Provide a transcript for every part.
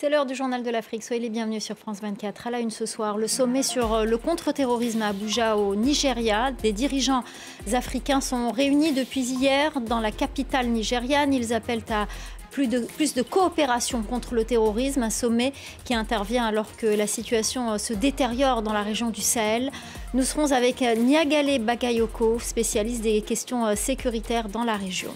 C'est l'heure du journal de l'Afrique. Soyez les bienvenus sur France 24. À la une ce soir, le sommet sur le contre-terrorisme à Abuja au Nigeria. Des dirigeants africains sont réunis depuis hier dans la capitale nigériane. Ils appellent à plus de coopération contre le terrorisme, un sommet qui intervient alors que la situation se détériore dans la région du Sahel. Nous serons avec Niagale Bakayoko, spécialiste des questions sécuritaires dans la région.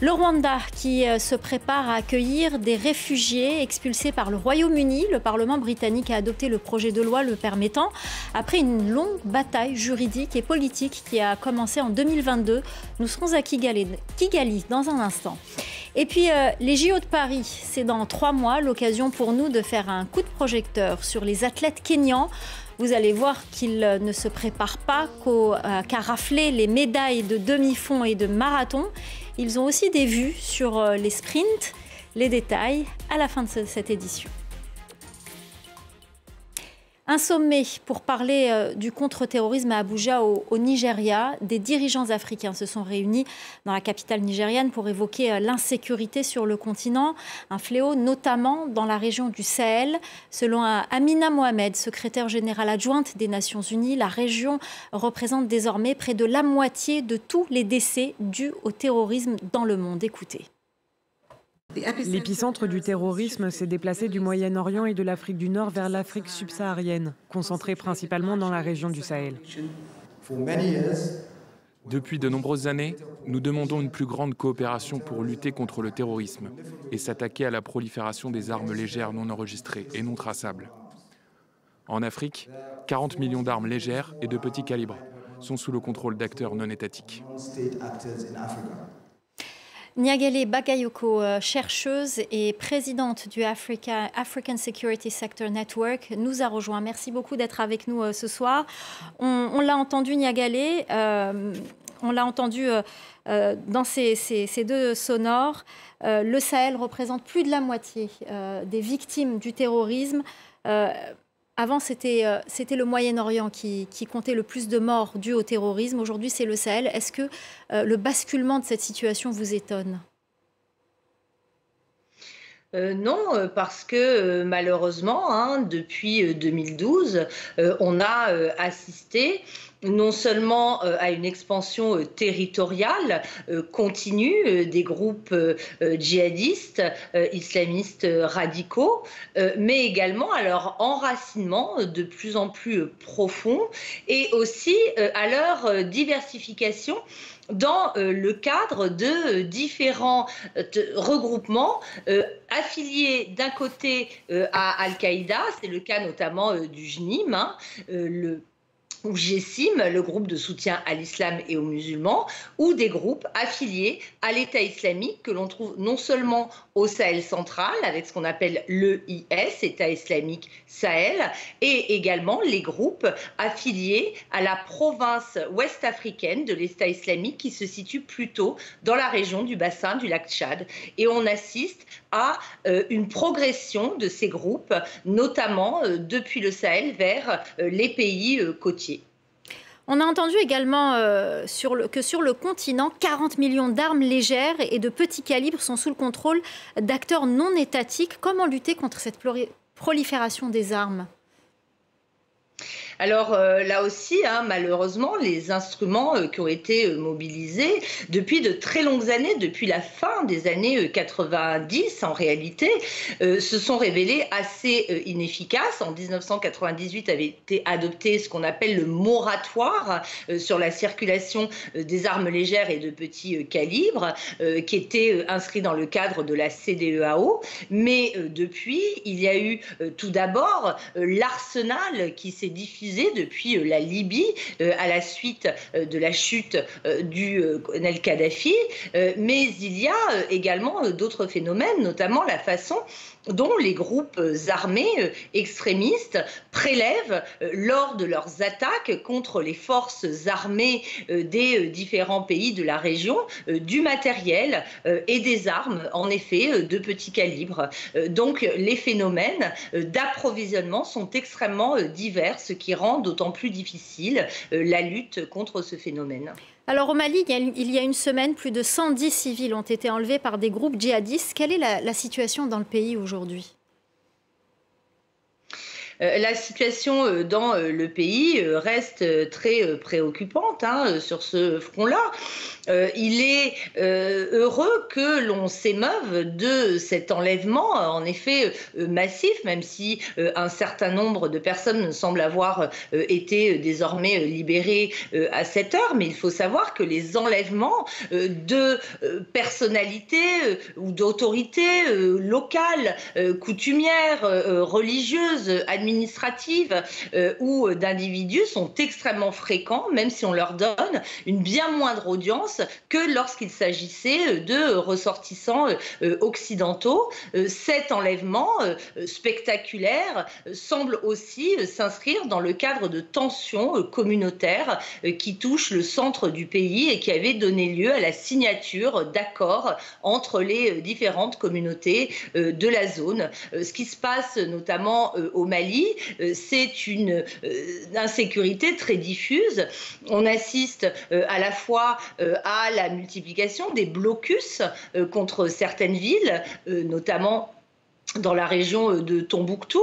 Le Rwanda qui se prépare à accueillir des réfugiés expulsés par le Royaume-Uni. Le Parlement britannique a adopté le projet de loi le permettant après une longue bataille juridique et politique qui a commencé en 2022. Nous serons à Kigali dans un instant. Et puis les JO de Paris, c'est dans 3 mois, l'occasion pour nous de faire un coup de projecteur sur les athlètes kényans. Vous allez voir qu'ils ne se préparent pas qu'à rafler les médailles de demi-fond et de marathon. Ils ont aussi des vues sur les sprints, les détails à la fin de cette édition. Un sommet pour parler du contre-terrorisme à Abuja au Nigeria. Des dirigeants africains se sont réunis dans la capitale nigériane pour évoquer l'insécurité sur le continent, un fléau notamment dans la région du Sahel. Selon Amina Mohamed, secrétaire générale adjointe des Nations Unies, la région représente désormais près de la moitié de tous les décès dus au terrorisme dans le monde. Écoutez. L'épicentre du terrorisme s'est déplacé du Moyen-Orient et de l'Afrique du Nord vers l'Afrique subsaharienne, concentré principalement dans la région du Sahel. Depuis de nombreuses années, nous demandons une plus grande coopération pour lutter contre le terrorisme et s'attaquer à la prolifération des armes légères non enregistrées et non traçables. En Afrique, 40 millions d'armes légères et de petit calibre sont sous le contrôle d'acteurs non étatiques. Niagale Bakayoko, chercheuse et présidente du African Security Sector Network, nous a rejoint. Merci beaucoup d'être avec nous ce soir. On l'a entendu, Niagale, on l'a entendu dans ces deux sonores. Le Sahel représente plus de la moitié des victimes du terrorisme. Avant, c'était le Moyen-Orient qui comptait le plus de morts dues au terrorisme. Aujourd'hui, c'est le Sahel. Est-ce que le basculement de cette situation vous étonne ? Non, parce que malheureusement, depuis 2012, on a assisté non seulement à une expansion territoriale continue des groupes djihadistes, islamistes radicaux, mais également à leur enracinement de plus en plus profond et aussi à leur diversification dans le cadre de différents regroupements affiliés d'un côté à Al-Qaïda, c'est le cas notamment du JNIM, ou GSIM, le groupe de soutien à l'islam et aux musulmans, ou des groupes affiliés à l'État islamique que l'on trouve non seulement au Sahel central, avec ce qu'on appelle l'EIS, État islamique Sahel, et également les groupes affiliés à la province ouest-africaine de l'État islamique qui se situe plutôt dans la région du bassin du lac Tchad. Et on assiste à une progression de ces groupes, notamment depuis le Sahel vers les pays côtiers. On a entendu également que sur le continent, 40 millions d'armes légères et de petit calibre sont sous le contrôle d'acteurs non étatiques. Comment lutter contre cette prolifération des armes ? Alors là aussi, malheureusement, les instruments qui ont été mobilisés depuis de très longues années, depuis la fin des années 90 en réalité, se sont révélés assez inefficaces. En 1998 avait été adopté ce qu'on appelle le moratoire sur la circulation des armes légères et de petits calibres, qui était inscrit dans le cadre de la CEDEAO. Mais depuis, il y a eu tout d'abord l'arsenal qui s'est diffusé depuis la Libye à la suite de la chute du colonel Kadhafi, mais il y a également d'autres phénomènes, notamment la façon dont les groupes armés extrémistes prélèvent lors de leurs attaques contre les forces armées des différents pays de la région du matériel et des armes, en effet, de petit calibre. Donc les phénomènes d'approvisionnement sont extrêmement divers, ce qui rend d'autant plus difficile la lutte contre ce phénomène. Alors au Mali, il y a une semaine, plus de 110 civils ont été enlevés par des groupes djihadistes. Quelle est la situation dans le pays aujourd'hui ? La situation dans le pays reste très préoccupante sur ce front-là. Il est heureux que l'on s'émeuve de cet enlèvement, en effet massif, même si un certain nombre de personnes semblent avoir été désormais libérées à cette heure. Mais il faut savoir que les enlèvements de personnalités ou d'autorités locales, coutumières, religieuses, administratives ou d'individus sont extrêmement fréquents, même si on leur donne une bien moindre audience que lorsqu'il s'agissait de ressortissants occidentaux. Cet enlèvement spectaculaire semble aussi s'inscrire dans le cadre de tensions communautaires qui touchent le centre du pays et qui avaient donné lieu à la signature d'accords entre les différentes communautés de la zone. Ce qui se passe notamment au Mali, c'est une insécurité très diffuse. On assiste à la fois à la multiplication des blocus contre certaines villes, notamment dans la région de Tombouctou.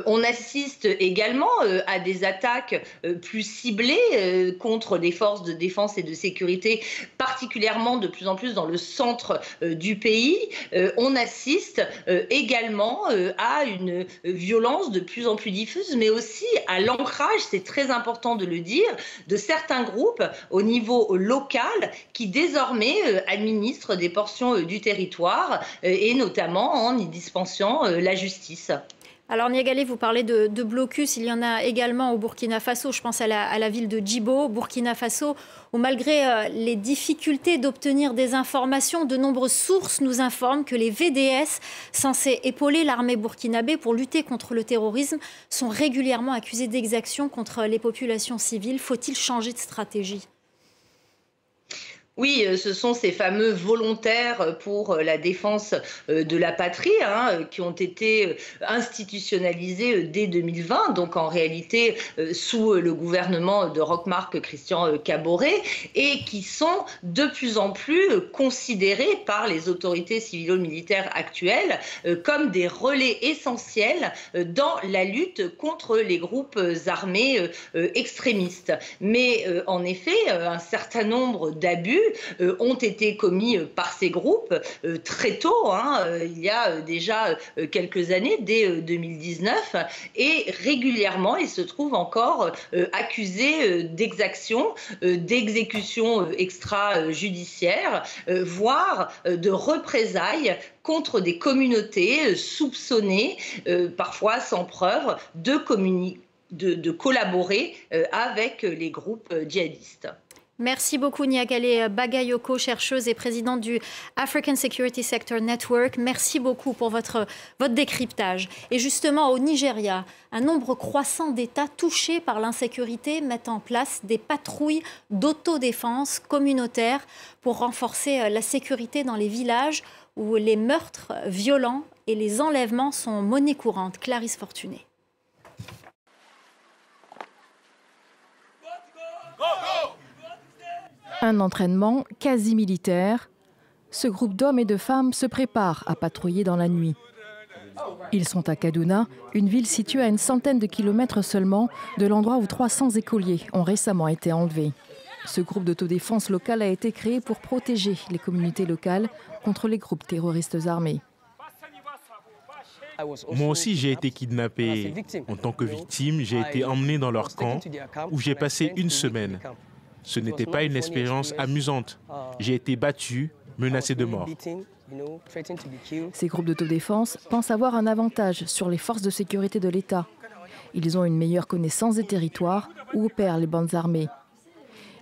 On assiste également à des attaques plus ciblées contre des forces de défense et de sécurité, particulièrement de plus en plus dans le centre du pays. On assiste également à une violence de plus en plus diffuse, mais aussi à l'ancrage, c'est très important de le dire, de certains groupes au niveau local qui désormais administrent des portions du territoire et notamment en y dispensant la justice. Alors Niagalé, vous parlez de blocus, il y en a également au Burkina Faso, je pense à la ville de Djibo, Burkina Faso, où malgré les difficultés d'obtenir des informations, de nombreuses sources nous informent que les VDS, censés épauler l'armée burkinabé pour lutter contre le terrorisme, sont régulièrement accusés d'exactions contre les populations civiles. Faut-il changer de stratégie ? Oui, ce sont ces fameux volontaires pour la défense de la patrie qui ont été institutionnalisés dès 2020, donc en réalité sous le gouvernement de Roch-Marc Christian Kaboré, et qui sont de plus en plus considérés par les autorités civilo-militaires actuelles comme des relais essentiels dans la lutte contre les groupes armés extrémistes. Mais en effet, un certain nombre d'abus ont été commis par ces groupes très tôt, il y a déjà quelques années, dès 2019, et régulièrement ils se trouvent encore accusés d'exactions, d'exécutions extrajudiciaires, voire de représailles contre des communautés soupçonnées, parfois sans preuve, de collaborer avec les groupes djihadistes. Merci beaucoup Niagalé Bagayoko, chercheuse et présidente du African Security Sector Network. Merci beaucoup pour votre décryptage. Et justement, au Nigeria, un nombre croissant d'États touchés par l'insécurité mettent en place des patrouilles d'autodéfense communautaire pour renforcer la sécurité dans les villages où les meurtres violents et les enlèvements sont monnaie courante. Clarisse Fortuné. Un entraînement quasi militaire. Ce groupe d'hommes et de femmes se prépare à patrouiller dans la nuit. Ils sont à Kaduna, une ville située à une centaine de kilomètres seulement de l'endroit où 300 écoliers ont récemment été enlevés. Ce groupe d'autodéfense locale a été créé pour protéger les communautés locales contre les groupes terroristes armés. Moi aussi, j'ai été kidnappé. En tant que victime, j'ai été emmené dans leur camp où j'ai passé une semaine. Ce n'était pas une expérience amusante. J'ai été battu, menacé de mort. Ces groupes d'autodéfense pensent avoir un avantage sur les forces de sécurité de l'État. Ils ont une meilleure connaissance des territoires où opèrent les bandes armées.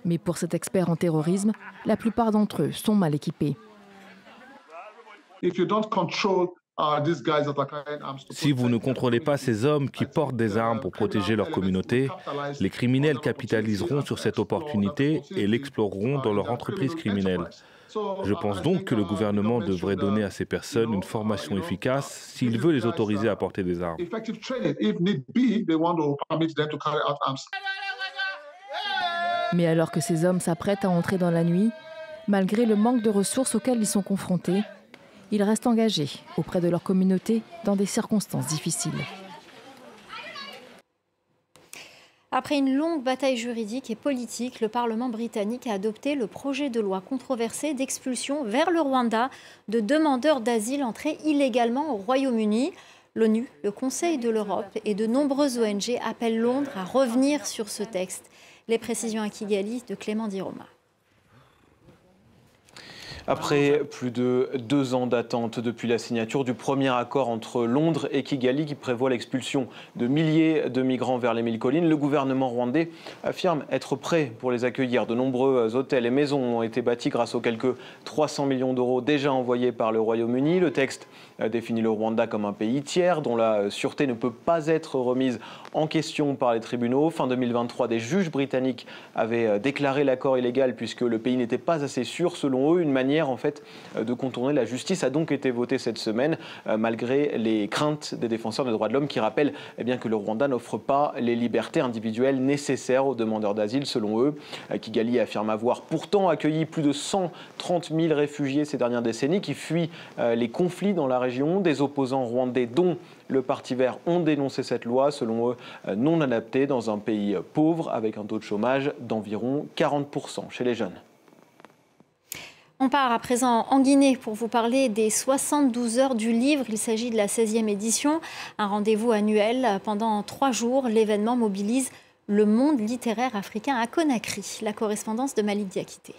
Mais pour cet expert en terrorisme, la plupart d'entre eux sont mal équipés. Si vous ne contrôlez pas ces hommes qui portent des armes pour protéger leur communauté, les criminels capitaliseront sur cette opportunité et l'exploiteront dans leur entreprise criminelle. Je pense donc que le gouvernement devrait donner à ces personnes une formation efficace s'il veut les autoriser à porter des armes. Mais alors que ces hommes s'apprêtent à entrer dans la nuit, malgré le manque de ressources auxquelles ils sont confrontés, ils restent engagés auprès de leur communauté dans des circonstances difficiles. Après une longue bataille juridique et politique, le Parlement britannique a adopté le projet de loi controversé d'expulsion vers le Rwanda de demandeurs d'asile entrés illégalement au Royaume-Uni. L'ONU, le Conseil de l'Europe et de nombreuses ONG appellent Londres à revenir sur ce texte. Les précisions à Kigali de Clément Diroma. Après plus de 2 ans d'attente depuis la signature du premier accord entre Londres et Kigali qui prévoit l'expulsion de milliers de migrants vers les 1000 collines, le gouvernement rwandais affirme être prêt pour les accueillir. De nombreux hôtels et maisons ont été bâtis grâce aux quelques 300 millions d'euros déjà envoyés par le Royaume-Uni. Le texte définit le Rwanda comme un pays tiers dont la sûreté ne peut pas être remise en question par les tribunaux. Fin 2023, des juges britanniques avaient déclaré l'accord illégal puisque le pays n'était pas assez sûr. Selon eux, une manière en fait de contourner la justice a donc été votée cette semaine malgré les craintes des défenseurs des droits de l'homme qui rappellent bien que le Rwanda n'offre pas les libertés individuelles nécessaires aux demandeurs d'asile. Selon eux, Kigali affirme avoir pourtant accueilli plus de 130 000 réfugiés ces dernières décennies qui fuient les conflits dans la région. Des opposants rwandais dont le Parti vert ont dénoncé cette loi, selon eux non adaptée dans un pays pauvre avec un taux de chômage d'environ 40% chez les jeunes. On part à présent en Guinée pour vous parler des 72 heures du livre. Il s'agit de la 16e édition, un rendez-vous annuel. Pendant 3 jours, l'événement mobilise le monde littéraire africain à Conakry. La correspondance de Malik Diakité.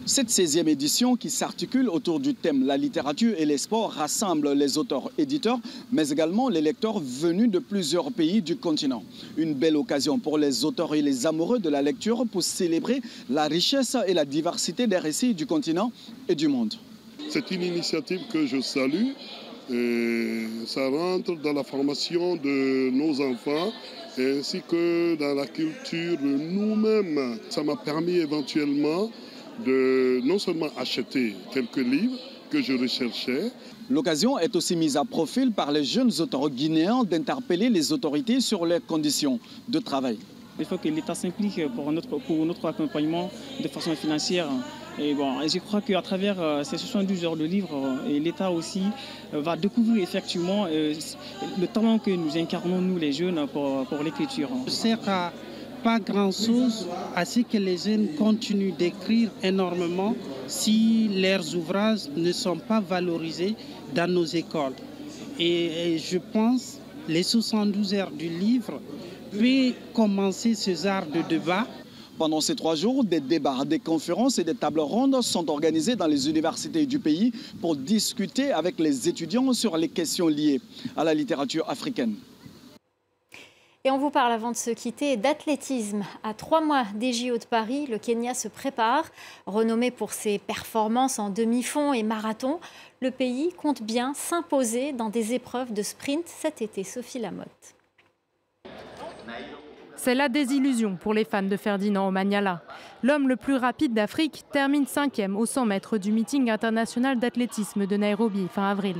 Cette 16e édition qui s'articule autour du thème la littérature et les sports rassemble les auteurs-éditeurs, mais également les lecteurs venus de plusieurs pays du continent. Une belle occasion pour les auteurs et les amoureux de la lecture pour célébrer la richesse et la diversité des récits du continent et du monde. C'est une initiative que je salue. Et ça rentre dans la formation de nos enfants ainsi que dans la culture de nous-mêmes. Ça m'a permis éventuellement de non seulement acheter quelques livres que je recherchais. L'occasion est aussi mise à profil par les jeunes auteurs guinéens d'interpeller les autorités sur leurs conditions de travail. Il faut que l'État s'implique pour notre accompagnement de façon financière. Et je crois qu'à travers ces 72 heures de livre, l'État aussi va découvrir effectivement le talent que nous incarnons, nous les jeunes, pour l'écriture. Pas grand-chose à ce que les jeunes continuent d'écrire énormément si leurs ouvrages ne sont pas valorisés dans nos écoles. Et je pense que les 72 heures du livre peuvent commencer ce genre de débat. Pendant ces 3 jours, des débats, des conférences et des tables rondes sont organisées dans les universités du pays pour discuter avec les étudiants sur les questions liées à la littérature africaine. Et on vous parle avant de se quitter d'athlétisme. À 3 mois des JO de Paris, le Kenya se prépare. Renommé pour ses performances en demi-fond et marathon, le pays compte bien s'imposer dans des épreuves de sprint cet été. Sophie Lamotte. C'est la désillusion pour les fans de Ferdinand Omanyala. L'homme le plus rapide d'Afrique termine 5e au 100 mètres du meeting international d'athlétisme de Nairobi fin avril.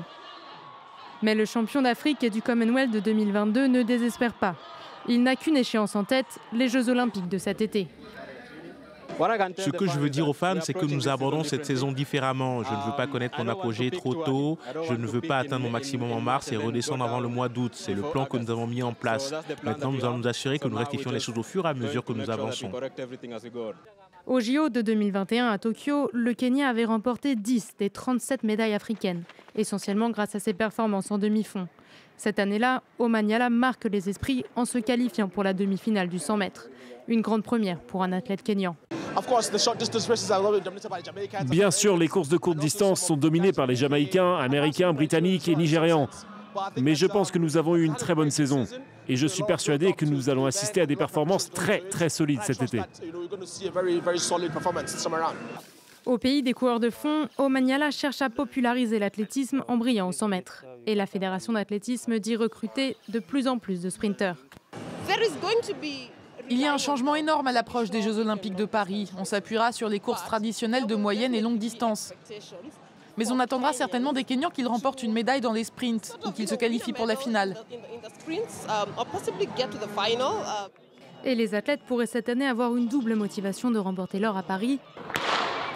Mais le champion d'Afrique et du Commonwealth de 2022 ne désespère pas. Il n'a qu'une échéance en tête, les Jeux Olympiques de cet été. Ce que je veux dire aux fans, c'est que nous abordons cette saison différemment. Je ne veux pas connaître mon apogée trop tôt. Je ne veux pas atteindre mon maximum en mars et redescendre avant le mois d'août. C'est le plan que nous avons mis en place. Maintenant, nous allons nous assurer que nous rectifions les choses au fur et à mesure que nous avançons. Au JO de 2021 à Tokyo, le Kenya avait remporté 10 des 37 médailles africaines, essentiellement grâce à ses performances en demi-fond. Cette année-là, Omanyala marque les esprits en se qualifiant pour la demi-finale du 100 mètres. Une grande première pour un athlète kényan. Bien sûr, les courses de courte distance sont dominées par les Jamaïcains, Américains, Britanniques et Nigérians. Mais je pense que nous avons eu une très bonne saison. Et je suis persuadé que nous allons assister à des performances très solides cet été. Au pays des coureurs de fond, Omanyala cherche à populariser l'athlétisme en brillant au 100 mètres. Et la Fédération d'athlétisme dit recruter de plus en plus de sprinteurs. Il y a un changement énorme à l'approche des Jeux Olympiques de Paris. On s'appuiera sur les courses traditionnelles de moyenne et longue distance. Mais on attendra certainement des Kenyans qu'ils remportent une médaille dans les sprints ou qu'ils se qualifient pour la finale. Et les athlètes pourraient cette année avoir une double motivation de remporter l'or à Paris.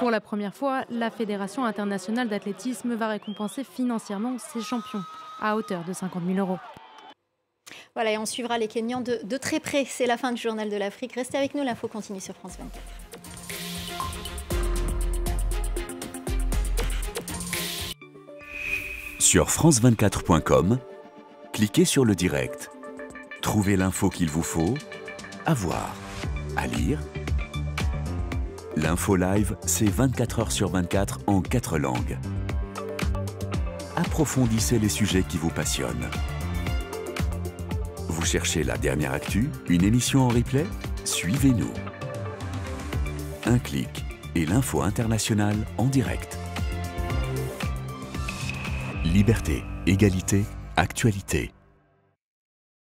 Pour la première fois, la Fédération internationale d'athlétisme va récompenser financièrement ses champions à hauteur de 50 000 €. Voilà, et on suivra les Kenyans de très près. C'est la fin du Journal de l'Afrique. Restez avec nous, l'info continue sur France 24. Sur france24.com, cliquez sur le direct. Trouvez l'info qu'il vous faut, à voir, à lire. L'info live, c'est 24 heures sur 24 en 4 langues. Approfondissez les sujets qui vous passionnent. Vous cherchez la dernière actu, une émission en replay? Suivez-nous. Un clic et l'info internationale en direct. Liberté, égalité, actualité.